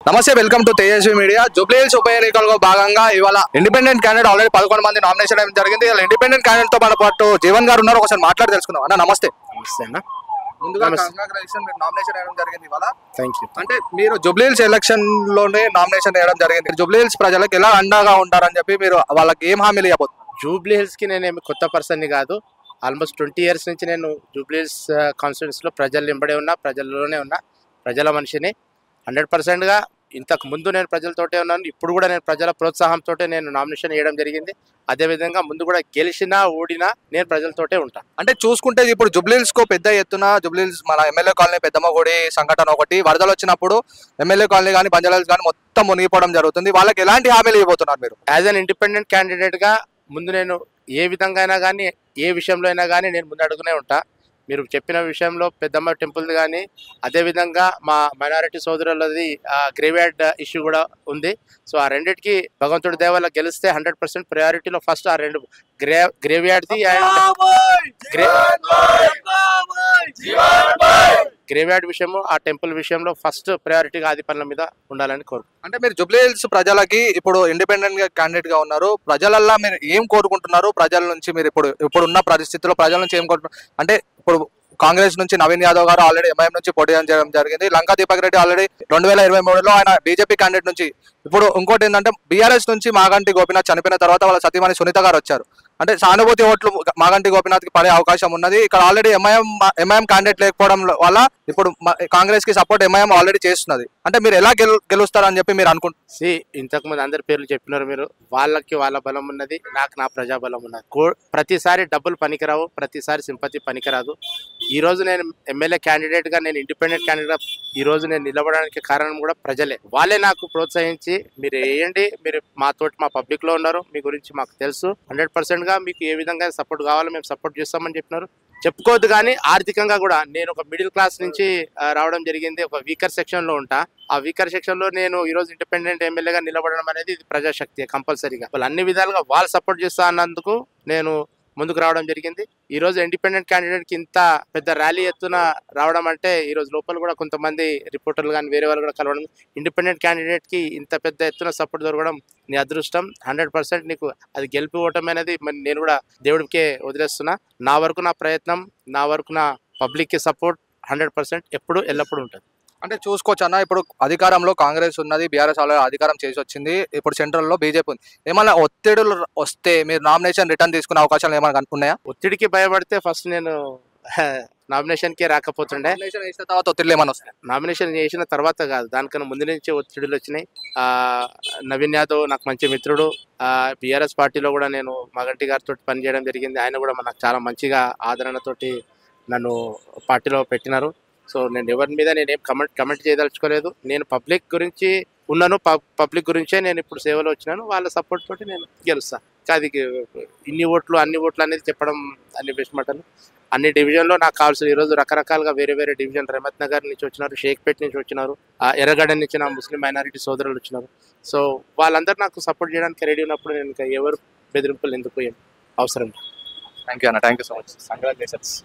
నమస్తే, welcome to Tejaswi media. Jubilee Hills ఉప ఎన్నికల్లో భాగంగా ఇవాళ ఇండిపెండెంట్ క్యాండిడేట్ ఆల్రెడీ 11 మంది నామినేషన్ చేయడం జరిగింది. ఇలా ఇండిపెండెంట్ క్యాండిడేట్ తో మన పాటు జీవన్ గారు ఉన్నారు. ఒకసారి మాట్లాడి తెలుసుకుందాం. అన్న నమస్తే. ముందుగా కంగ్రాచులేషన్, మీరు నామినేషన్ చేయడం జరిగింది ఇవాళ. Thank you. అంటే మీరు జూబ్లీ హిల్స్ ఎలక్షన్ లోనే నామినేషన్ చేయడం జరిగింది. జూబ్లీ హిల్స్ ప్రజలకు ఎలా అండగా ఉంటారని చెప్పి మీరు వాళ్ళకి ఏం హామీలు ఇవ్వబోతున్నారు? జూబ్లీ హిల్స్ కి నేనేమి కొత్త పర్సన్ని కాదు. ఆల్మోస్ట్ 20 years నుంచి నేను జూబ్లీ హిల్స్ కాన్స్టిట్యూన్స్ లో ప్రజలు వెంబడే ఉన్నా, ప్రజల్లోనే ఉన్నా, ప్రజల మనిషిని. 100%గా ఇంతకు ముందు నేను ప్రజలతోటే ఉన్నాను. ఇప్పుడు కూడా నేను ప్రజల ప్రోత్సాహంతో నేను నామినేషన్ చేయడం జరిగింది. అదేవిధంగా ముందు కూడా గెలిచినా ఓడినా నేను ప్రజలతోటే ఉంటాను. అంటే చూసుకుంటే ఇప్పుడు జూబ్లీ హిల్స్ కు పెద్ద ఎత్తున జూబ్లీ హిల్స్ మన ఎమ్మెల్యే కాలనీ పెద్దమ్మగుడి సంఘటన ఒకటి, వరదలు వచ్చినప్పుడు ఎమ్మెల్యే కాలనీ కానీ బంజారాహిల్స్ కానీ మొత్తం మునిగిపోవడం జరుగుతుంది. వాళ్ళకి ఎలాంటి హామీలు ఇవ్వబోతున్నారు మీరు? యాజ్ అన్ ఇండిపెండెంట్ క్యాండిడేట్ గా ముందు నేను ఏ విధంగా అయినా కానీ, ఏ విషయంలో అయినా కానీ నేను ముందు అడుగునే ఉంటా. మీరు చెప్పిన విషయంలో పెద్దమ్మ టెంపుల్ కానీ, అదేవిధంగా మా మైనారిటీ సోదరులది గ్రేవ్యార్డ్ ఇష్యూ కూడా ఉంది. సో ఆ రెండింటికి భగవంతుడి దేవల్ల గెలిస్తే 100% ప్రయారిటీలో ఫస్ట్ ఆ రెండు గ్రేవ్యార్డ్ది అండ్ గ్రేవ్యార్డ్ విషయము, ఆ టెంపుల్ విషయంలో ఫస్ట్ ప్రయారిటీగా ఆది పనుల మీద ఉండాలని కోరుకుంటున్నాను. అంటే మీరు జూబ్లీ హిల్స్ ప్రజలకి ఇప్పుడు ఇండిపెండెంట్ గా క్యాండిడేట్ గా ఉన్నారు. ప్రజలల్లో మీరు ఏం కోరుకుంటున్నారు? ప్రజల నుంచి మీరు ఇప్పుడున్న పరిస్థితుల్లో ప్రజల నుంచి ఏం కోరుకుంటున్నారు? అంటే ఇప్పుడు కాంగ్రెస్ నుంచి నవీన్ యాదవ్ గారు ఆల్రెడీ ఎంఐఎం నుంచి పోటీ చేయడం జరిగింది. లంకా దీపక్ రెడ్డి ఆల్రెడీ 2023లో ఆయన బీజేపీ క్యాండిడేట్ నుంచి. ఇప్పుడు ఇంకోటి ఏంటంటే బీఆర్ఎస్ నుంచి మాగంటి గోపీనాథ్ చనిపోయిన తర్వాత వాళ్ళ సతీమణి సునీత గారు వచ్చారు. అంటే సానుభూతి ఓట్లు మాగంటి గోపీనాథ్కి పడే అవకాశం ఉన్నది. ఇక్కడ ఆల్రెడీ ఎంఐఎం క్యాండిడేట్ లేకపోవడం వల్ల ఇప్పుడు కాంగ్రెస్ కి సపోర్ట్ ఎంఐఎం ఆల్రెడీ చేస్తున్నది. అంటే మీరు ఎలా గెలుస్తారని చెప్పి మీరు అనుకుంటున్నారు? ఇంతకు ముందు అందరి పేర్లు చెప్పినారు మీరు. వాళ్ళకి వాళ్ళ బలం ఉన్నది, నాకు నా ప్రజా బలం ఉన్నది. ప్రతిసారి డబ్బులు పనికిరావు, ప్రతిసారి సింపతి పనికిరాదు. ఈ రోజు నేను ఎమ్మెల్యే క్యాండిడేట్ గా, నేను ఇండిపెండెంట్ క్యాండిడేట్ గా ఈ రోజు నేను నిలబడడానికి కారణం కూడా ప్రజలే. వాళ్ళే నాకు ప్రోత్సహించి మీరు వేయండి, మీరు మాతోటి మా పబ్లిక్ లో ఉన్నారు, మీ గురించి మాకు తెలుసు, 100% గా మీకు ఏ విధంగా సపోర్ట్ కావాలో మేము సపోర్ట్ చేస్తామని చెప్పినారు. చెప్పుకోవద్దు కానీ ఆర్థికంగా కూడా నేను ఒక మిడిల్ క్లాస్ నుంచి రావడం జరిగింది. ఒక వీకర్ సెక్షన్ లో ఉంటా. ఆ వీకర్ సెక్షన్ లో నేను ఈ రోజు ఇండిపెండెంట్ ఎమ్మెల్యేగా నిలబడడం అనేది ఇది ప్రజాశక్తి కంపల్సరీగా. వాళ్ళు అన్ని విధాలుగా వాళ్ళు సపోర్ట్ చేస్తా అన్నందుకు నేను ముందుకు రావడం జరిగింది. ఈ రోజు ఇండిపెండెంట్ క్యాండిడేట్ కి ఇంత పెద్ద ర్యాలీ ఎత్తున రావడం అంటే ఈ రోజు లోపల కూడా కొంతమంది రిపోర్టర్లు కానీ వేరే వాళ్ళు కూడా కలవడం, ఇండిపెండెంట్ క్యాండిడేట్ కి ఇంత పెద్ద ఎత్తున సపోర్ట్ దొరకడం నీ అదృష్టం. 100% నీకు అది గెలిపి ఓటమి అనేది నేను కూడా దేవుడికే వదిలేస్తున్నా. నా వరకు నా ప్రయత్నం, నా వరకు నా పబ్లిక్ కి సపోర్ట్ 100% ఎప్పుడు ఎల్లప్పుడూ ఉంటుంది. అంటే చూసుకోవచ్చు అన్న, ఇప్పుడు అధికారంలో కాంగ్రెస్ ఉన్నది, బీఆర్ఎస్ ఆల్రెడీ అధికారం చేసి వచ్చింది, ఇప్పుడు సెంట్రల్ లో బీజేపీ ఉంది. ఏమైనా ఒత్తిడులు వస్తే మీరు నామినేషన్ రిటర్న్ తీసుకునే అవకాశాలు ఏమైనా ఉన్నాయా? ఒత్తిడికి భయపడితే ఫస్ట్ నేను నామినేషన్ కే రాకపోతుండే. తర్వాత ఒత్తిడి ఏమైనా వస్తాయి? నామినేషన్ చేసిన తర్వాత కాదు, దానికన్నా ముందు నుంచే ఒత్తిడిలు వచ్చినాయి. నవీన్ యాదవ్ నాకు మంచి మిత్రుడు. బీఆర్ఎస్ పార్టీలో కూడా నేను మాగంటి గారితో పనిచేయడం జరిగింది. ఆయన కూడా నాకు చాలా మంచిగా ఆదరణతోటి నన్ను పార్టీలో పెట్టినారు. సో నేను ఎవరి మీద నేనేం కమెంట్ చేయదలుచుకోలేదు. నేను పబ్లిక్ గురించి ఉన్నాను, పబ్లిక్ గురించే నేను ఇప్పుడు సేవలో వచ్చినాను. వాళ్ళ సపోర్ట్ తోటి నేను గెలుస్తాను. అది అన్ని ఓట్లు అనేది చెప్పడం అన్ని బెస్ట్ మాటలు. అన్ని డివిజన్లో నాకు కావాల్సిన ఈరోజు రకరకాలుగా వేరే వేరే డివిజన్, రహమత్ నగర్ నుంచి వచ్చినారు, షేక్పేట్ నుంచి వచ్చినారు, ఎర్రగడ్డ నుంచి నా ముస్లిం మైనారిటీ సోదరులు వచ్చినారు. సో వాళ్ళందరూ నాకు సపోర్ట్ చేయడానికి రెడీ ఉన్నప్పుడు నేను ఎవరు బెదిరింపులు ఎందుకు అవసరం. థ్యాంక్ యూ అన్న, thank you so much. Congratulations.